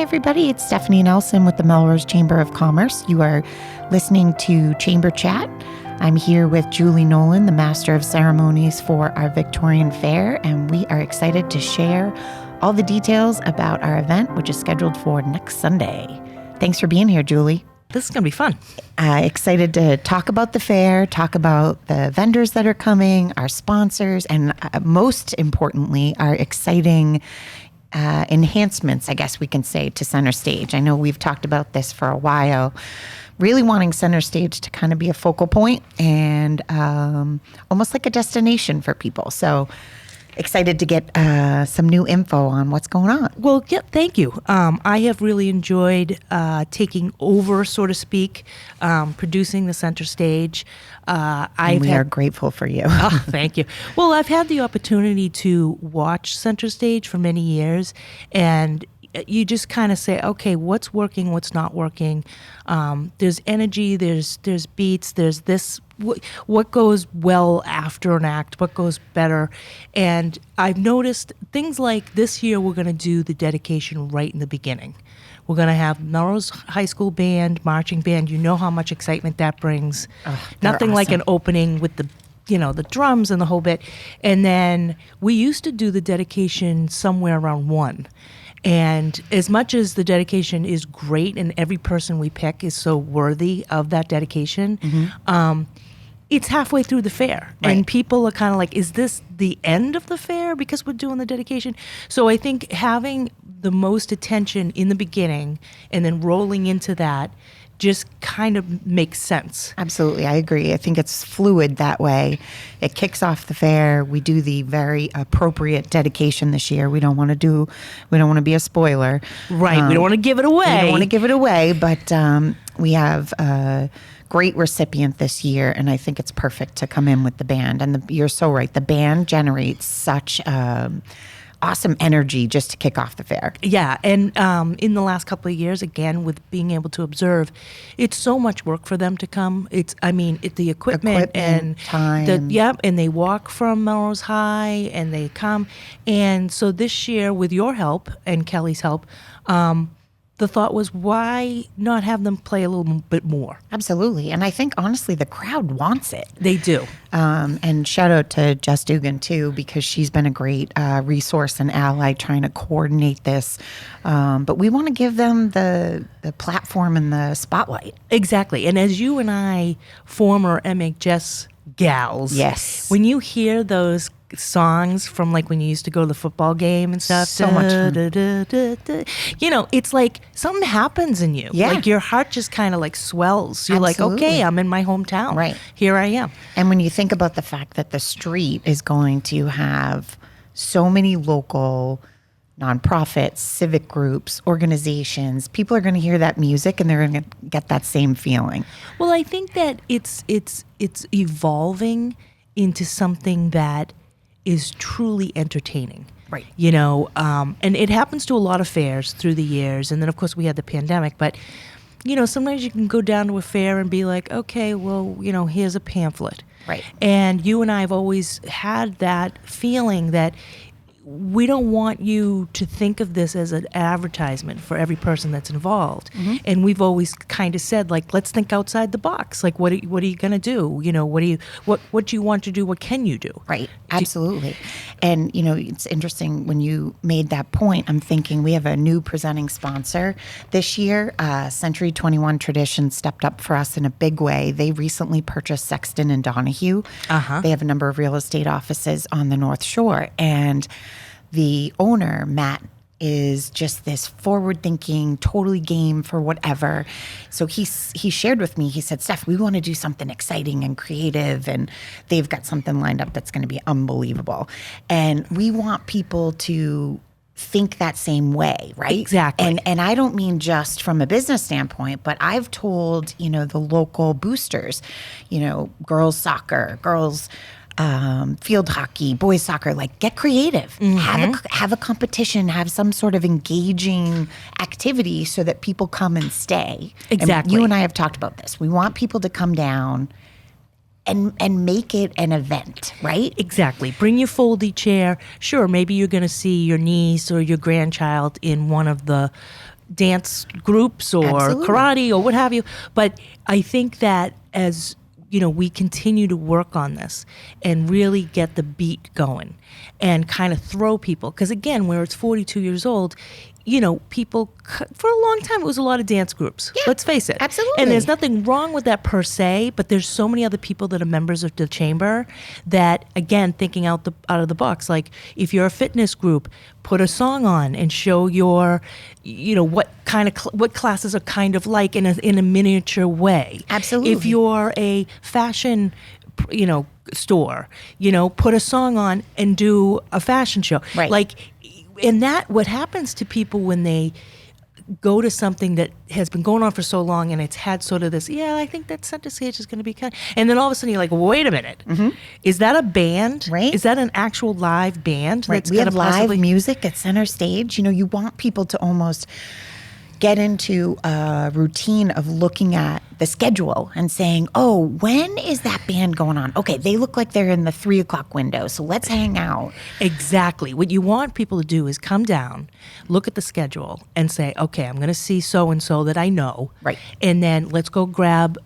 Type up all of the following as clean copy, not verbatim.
everybody. It's Stephanie Nelson with the Melrose Chamber of Commerce. You are listening to Chamber Chat. I'm here with Julie Nolan, the Master of Ceremonies for our Victorian Fair, and we are excited to share all the details about our event, which is scheduled for next Sunday. Thanks for being here, Julie. This is going to be fun. Excited to talk about the fair, talk about the vendors that are coming, our sponsors, and most importantly, our exciting enhancements, I guess we can say, to Center Stage. I know we've talked about this for a while, really wanting Center Stage to kind of be a focal point and almost like a destination for people. So excited to get some new info on what's going on. Well, yeah, thank you. I have really enjoyed taking over, so to speak, producing the Center Stage. We are grateful for you. Oh, thank you. Well, I've had the opportunity to watch Center Stage for many years, and you just kind of say, okay, what's working, what's not working. There's energy, there's beats, there's this, what goes well after an act, what goes better. And I've noticed things like this year we're going to do the dedication right in the beginning. We're going to have Melrose High School Band, marching band. You know how much excitement that brings. Nothing like an opening with the drums and the whole bit. And then we used to do the dedication somewhere around 1. And as much as the dedication is great and every person we pick is so worthy of that dedication, it's halfway through the fair. Right. And people are kind of like, is this the end of the fair because we're doing the dedication? So I think having the most attention in the beginning and then rolling into that just kind of makes sense. Absolutely. I agree. I think it's fluid that way. It kicks off the fair. We do the very appropriate dedication this year. We don't want to be a spoiler. Right. We don't want to give it away. But we have a great recipient this year, and I think it's perfect to come in with the band. And you're so right. The band generates such awesome energy just to kick off the fair. Yeah, and in the last couple of years, again, with being able to observe, it's so much work for them to come. The equipment and time. And they walk from Melrose High and they come. And so this year, with your help and Kelly's help, the thought was, why not have them play a little bit more? Absolutely. And I think, honestly, the crowd wants it. They do. And shout out to Jess Dugan, too, because she's been a great resource and ally trying to coordinate this. But we want to give them the platform and the spotlight. Exactly. And as you and I, former MHS gals, yes, when you hear those songs from like when you used to go to the football game and stuff, so much fun. It's like something happens in you. Yeah. Like your heart just kind of like swells. You're Absolutely. like, okay, I'm in my hometown. Right. Here I am. And when you think about the fact that the street is going to have so many local nonprofits, civic groups, organizations, people are going to hear that music and they're going to get that same feeling. Well, I think that it's evolving into something that is truly entertaining. Right. And it happens to a lot of fairs through the years. And then, of course, we had the pandemic. But, sometimes you can go down to a fair and be like, okay, well, here's a pamphlet. Right. And you and I have always had that feeling that we don't want you to think of this as an advertisement for every person that's involved. Mm-hmm. And we've always kind of said, like, let's think outside the box. Like, what are you going to do? What do you want to do? What can you do? Right. Absolutely. And, it's interesting when you made that point, I'm thinking we have a new presenting sponsor this year. Century 21 Tradition stepped up for us in a big way. They recently purchased Sexton and Donahue. Uh-huh. They have a number of real estate offices on the North Shore. And the owner, Matt, is just this forward-thinking, totally game for whatever. So he shared with me, he said, Steph, we want to do something exciting and creative, and they've got something lined up that's going to be unbelievable. And we want people to think that same way, right? Exactly. And I don't mean just from a business standpoint, but I've told, the local boosters, girls soccer, girls field hockey, boys soccer, like get creative, mm-hmm. have a competition, have some sort of engaging activity so that people come and stay. Exactly. And you and I have talked about this. We want people to come down and make it an event, right? Exactly. Bring your foldy chair. Sure, maybe you're going to see your niece or your grandchild in one of the dance groups or Absolutely. karate or what have you. But I think that as we continue to work on this and really get the beat going and kind of throw people, because again, where it's 42 years old, people, for a long time, it was a lot of dance groups. Yeah, let's face it. absolutely. And there's nothing wrong with that per se, but there's so many other people that are members of the chamber that, again, thinking out of the box, like if you're a fitness group, put a song on and show your, what kind of what classes are kind of like in a miniature way. Absolutely. If you're a fashion, store, put a song on and do a fashion show. Right. Like, and that what happens to people when they go to something that has been going on for so long and it's had sort of this, I think that center stage is going to be kind of, and then all of a sudden you're like, wait a minute, is that a band? Right. Is that an actual live band? Right. That's We gonna have live possibly- music at center stage. You want people to almost get into a routine of looking at the schedule and saying, oh, when is that band going on? Okay, they look like they're in the 3 o'clock window, so let's hang out. Exactly. What you want people to do is come down, look at the schedule, and say, okay, I'm going to see so-and-so that I know. Right. And then let's go grab,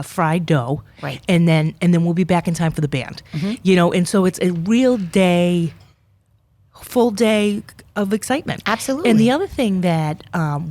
fried dough. Right. And then we'll be back in time for the band. And so it's a real day, full day of excitement. Absolutely. And the other thing that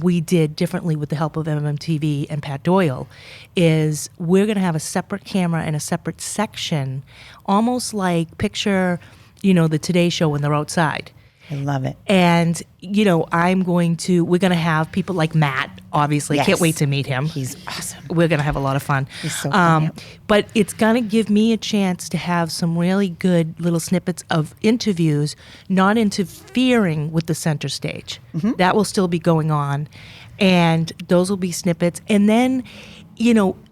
we did differently with the help of MMTV and Pat Doyle is we're going to have a separate camera and a separate section, almost like picture, the Today Show when they're outside. I love it. And, we're going to have people like Matt, obviously. Yes. Can't wait to meet him. He's awesome. We're going to have a lot of fun. He's so fun, yeah. But it's going to give me a chance to have some really good little snippets of interviews, not interfering with the center stage. That will still be going on. And those will be snippets. And then,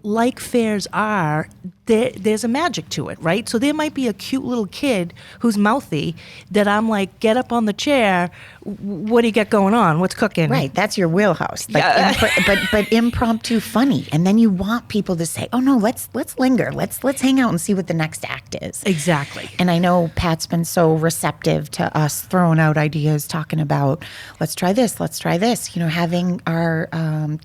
like fairs are, there's a magic to it, right? So there might be a cute little kid who's mouthy that I'm like, get up on the chair. What do you got going on? What's cooking? Right, that's your wheelhouse. Like, but impromptu funny, and then you want people to say, "Oh no, let's linger, let's hang out and see what the next act is." Exactly. And I know Pat's been so receptive to us throwing out ideas, talking about, let's try this. Having our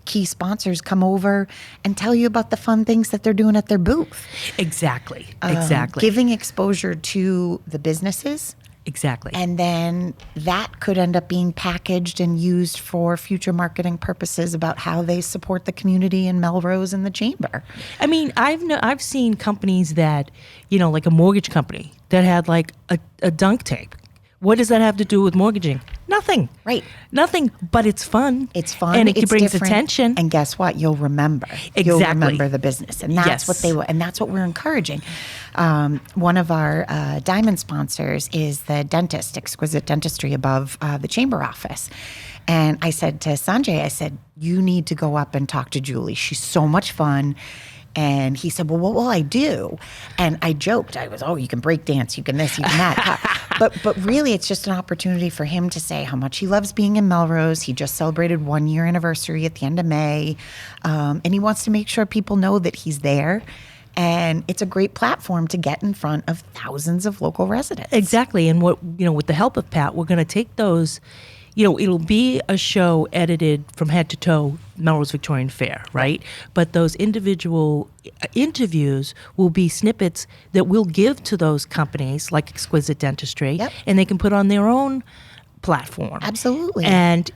key sponsors come over and tell you about the fun things that they're doing at their booth. Exactly. Giving exposure to the businesses. Exactly. And then that could end up being packaged and used for future marketing purposes about how they support the community in Melrose and the chamber. I mean, I've seen companies that, like a mortgage company that had like a dunk tank. What does that have to do with mortgaging? Nothing. Right. Nothing, but it's fun. It's fun. And it it's brings different. attention. And guess what? You'll remember. Exactly. You'll remember the business. And that's Yes. what they will. And that's what we're encouraging. One of our diamond sponsors is the dentist, Exquisite Dentistry, above the chamber office. And I said to Sanjay, you need to go up and talk to Julie. She's so much fun. And he said, well, what will I do? And I joked. I was, you can break dance, you can this, you can that. But really, it's just an opportunity for him to say how much he loves being in Melrose. He just celebrated 1 year anniversary at the end of May. And he wants to make sure people know that he's there. And it's a great platform to get in front of thousands of local residents. Exactly. And with the help of Pat, we're going to take those, it'll be a show edited from head to toe, Melrose Victorian Fair, right? But those individual interviews will be snippets that we'll give to those companies like Exquisite Dentistry, Yep. and they can put on their own platform. Absolutely. And,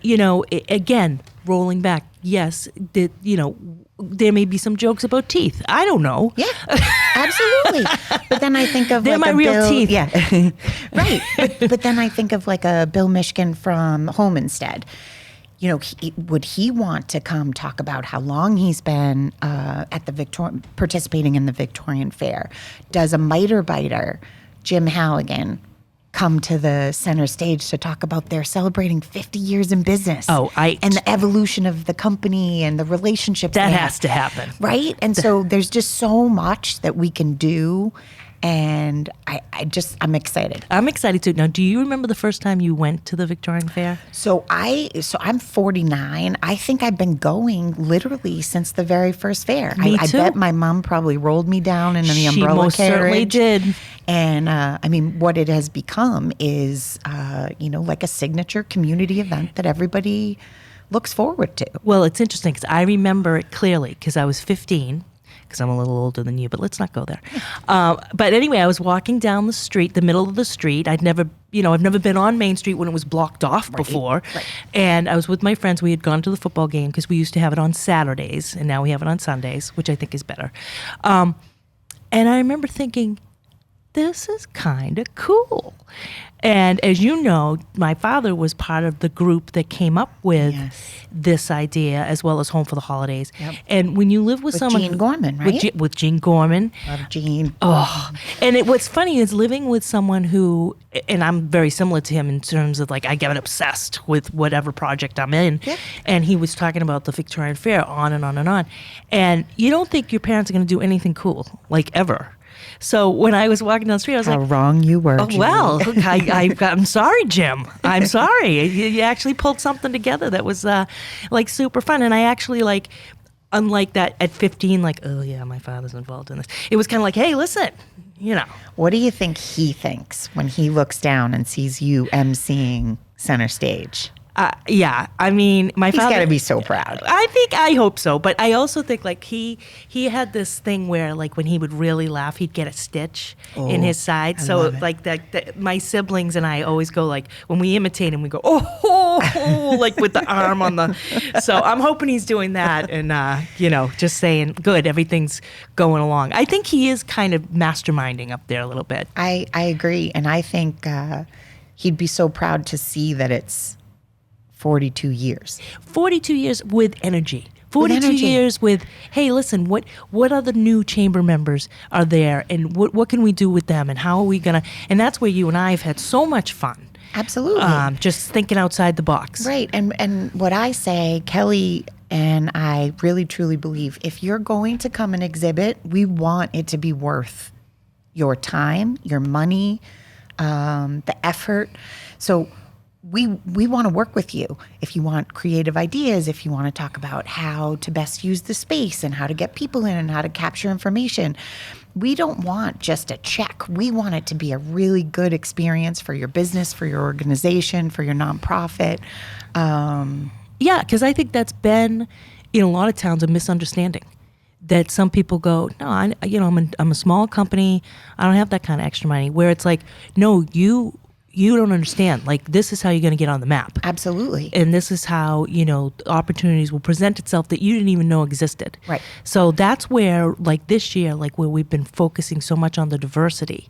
again, rolling back, yes, there may be some jokes about teeth. I don't know. Yeah, absolutely. But then I think of They're like my a real Bill, teeth. Yeah, right. But then I think of like a Bill Mishkin from Home Instead. Would he want to come talk about how long he's been at the participating in the Victorian Fair? Does a miter biter, Jim Halligan, come to the center stage to talk about their celebrating 50 years in business? And the evolution of the company and the relationships That they has to happen. Right? And so there's just so much that we can do. And I'm excited. I'm excited too. Now, do you remember the first time you went to the Victorian Fair? So I'm 49. I think I've been going literally since the very first fair. Me I too. bet my mom probably rolled me down in the umbrella She most certainly carriage. did. And what it has become is, like a signature community event that everybody looks forward to. Well, it's interesting because I remember it clearly because I was 15, because I'm a little older than you, but let's not go there. But anyway, I was walking down the street, the middle of the street. I've never been on Main Street when it was blocked off before. Right. And I was with my friends. We had gone to the football game because we used to have it on Saturdays, and now we have it on Sundays, which I think is better. And I remember thinking, this is kind of cool. And as you know, my father was part of the group that came up with this idea, as well as Home for the Holidays. Yep. And when you live with someone... Gene Gorman, right? With Gene Gorman. Love Gene. Oh. And what's funny is living with someone who, and I'm very similar to him in terms of like, I get obsessed with whatever project I'm in. Yep. And he was talking about the Victorian Fair on and on and on. And you don't think your parents are going to do anything cool, like ever. So when I was walking down the street, I was How like, wrong you were, oh, Julie. well, I'm sorry, Jim. I'm sorry. You actually pulled something together that was like super fun. And I actually like, unlike that at 15, like, oh yeah, my father's involved in this. It was kind of like, hey, listen, you know. What do you think he thinks when he looks down and sees you emceeing center stage? Yeah, I mean, my father... He's got to be so proud. I hope so. But I also think, like, he had this thing where, like, when he would really laugh, he'd get a stitch in his side. So, like, my siblings and I always go, like, when we imitate him, we go, oh, like, with the arm on the... So I'm hoping he's doing that and, just saying, good, everything's going along. I think he is kind of masterminding up there a little bit. I agree. And I think he'd be so proud to see that it's 42 years. 42 years with energy. 42 years with, hey, listen, what other new chamber members are there, and what can we do with them, and how are we going to... And that's where you and I have had so much fun. Absolutely. Just thinking outside the box. Right. And what I say, Kelly and I really, truly believe, if you're going to come and exhibit, we want it to be worth your time, your money, the effort. So we want to work with you. If you want creative ideas, if you want to talk about how to best use the space and how to get people in and how to capture information, we don't want just a check. We want it to be a really good experience for your business, for your organization, for your nonprofit. Yeah, because I think that's been, in a lot of towns, a misunderstanding. That some people go, no, I'm a small company. I don't have that kind of extra money. Where it's like, no, you don't understand. Like, this is how you're going to get on the map. Absolutely. And this is how, opportunities will present itself that you didn't even know existed. Right. So that's where, like this year, like where we've been focusing so much on the diversity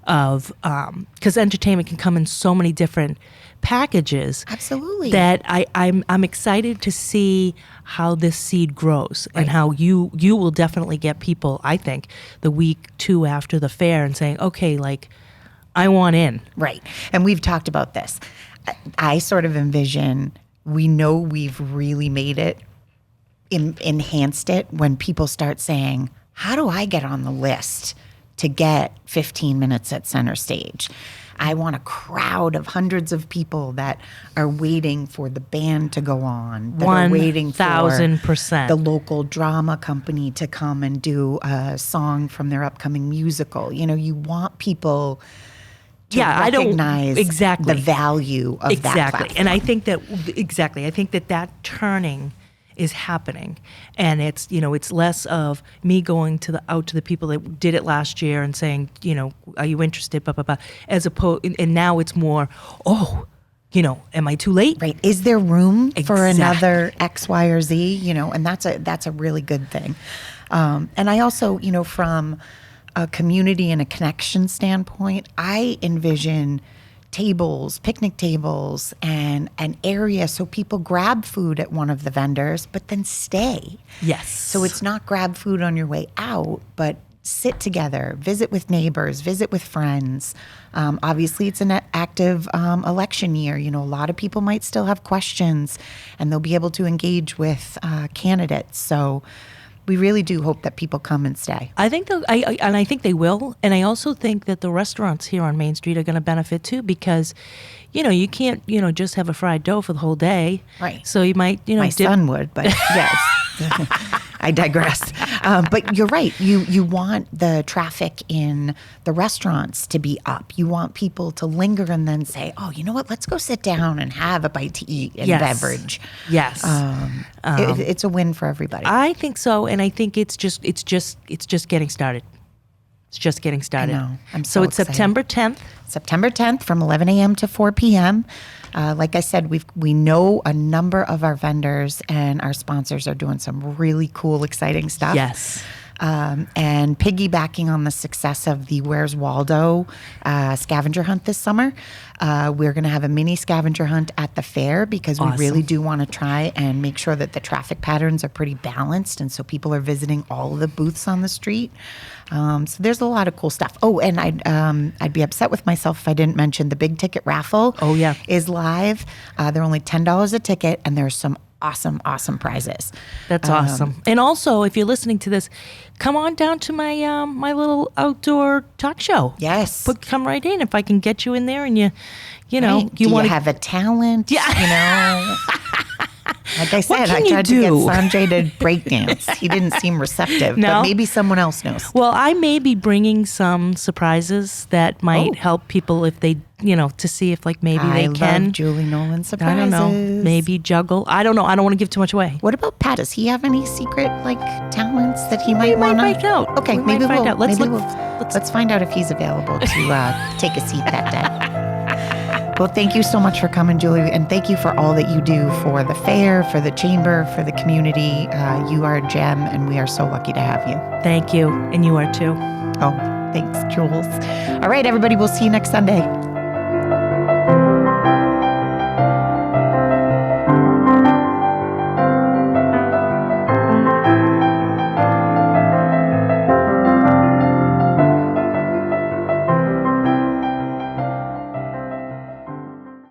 of, because entertainment can come in so many different packages. Absolutely. That I'm excited to see how this seed grows. Right. And how you will definitely get people, I think, the week 2 after the fair and saying, okay, like, I want in. Right. And we've talked about this. I sort of envision, we know we've really made it, enhanced it when people start saying, how do I get on the list to get 15 minutes at center stage? I want a crowd of hundreds of people that are waiting for the band to go on, that are waiting for 1,000%. the local drama company to come and do a song from their upcoming musical. You want people to recognize the value of that platform. And I think that turning is happening, and it's it's less of me going out to the people that did it last year and saying, are you interested, blah blah blah, as opposed, and now it's more, am I too late? Right. Is there room for another X, Y, or Z? And that's a really good thing. And I also, from a community and a connection standpoint, I envision tables, picnic tables, and an area so people grab food at one of the vendors, but then stay. Yes. So it's not grab food on your way out, but sit together, visit with neighbors, visit with friends. Obviously, it's an active election year. A lot of people might still have questions, and they'll be able to engage with candidates. So we really do hope that people come and stay. I think I think they will, and I also think that the restaurants here on Main Street are going to benefit too, because, you can't, just have a fried dough for the whole day. Right. So you might, My son would, but yes. I digress. But you're right. You want the traffic in the restaurants to be up. You want people to linger and then say, "Oh, you know what? Let's go sit down and have a bite to eat and beverage." Yes. It's a win for everybody. I think so, and I think it's just getting started. It's just getting started. I know. I'm so it's excited. September 10th. September 10th from 11 a.m. to 4 p.m. Like I said, we know a number of our vendors and our sponsors are doing some really cool, exciting stuff. Yes. And piggybacking on the success of the Where's Waldo scavenger hunt this summer, we're going to have a mini scavenger hunt at the fair because we really do want to try and make sure that the traffic patterns are pretty balanced. And so people are visiting all of the booths on the street. So there's a lot of cool stuff. Oh, and I'd be upset with myself if I didn't mention the big ticket raffle. Oh, yeah. Is live. They're only $10 a ticket, and there's some awesome prizes. That's awesome. And also, if you're listening to this, come on down to my my little outdoor talk show. Yes. Come right in if I can get you in there, and you know, Right. you Do want you to have a talent? Yeah. You know. Like I said, I can you tried to get do? Sanjay to break dance. He didn't seem receptive, No? but maybe someone else knows. Well, I may be bringing some surprises that might help people if they, to see if like maybe I they can. love Julie Nolan surprises. I don't know. Maybe juggle. I don't know. I don't want to give too much away. What about Pat? Does he have any secret talents that he might want to find out. Okay, We might maybe find we'll out. Let's maybe look- let's find out if he's available to take a seat that day. Well, thank you so much for coming, Julie, and thank you for all that you do for the fair, for the chamber, for the community. You are a gem, and we are so lucky to have you. Thank you. And you are too. Oh, thanks, Jules. All right, everybody, we'll see you next Sunday.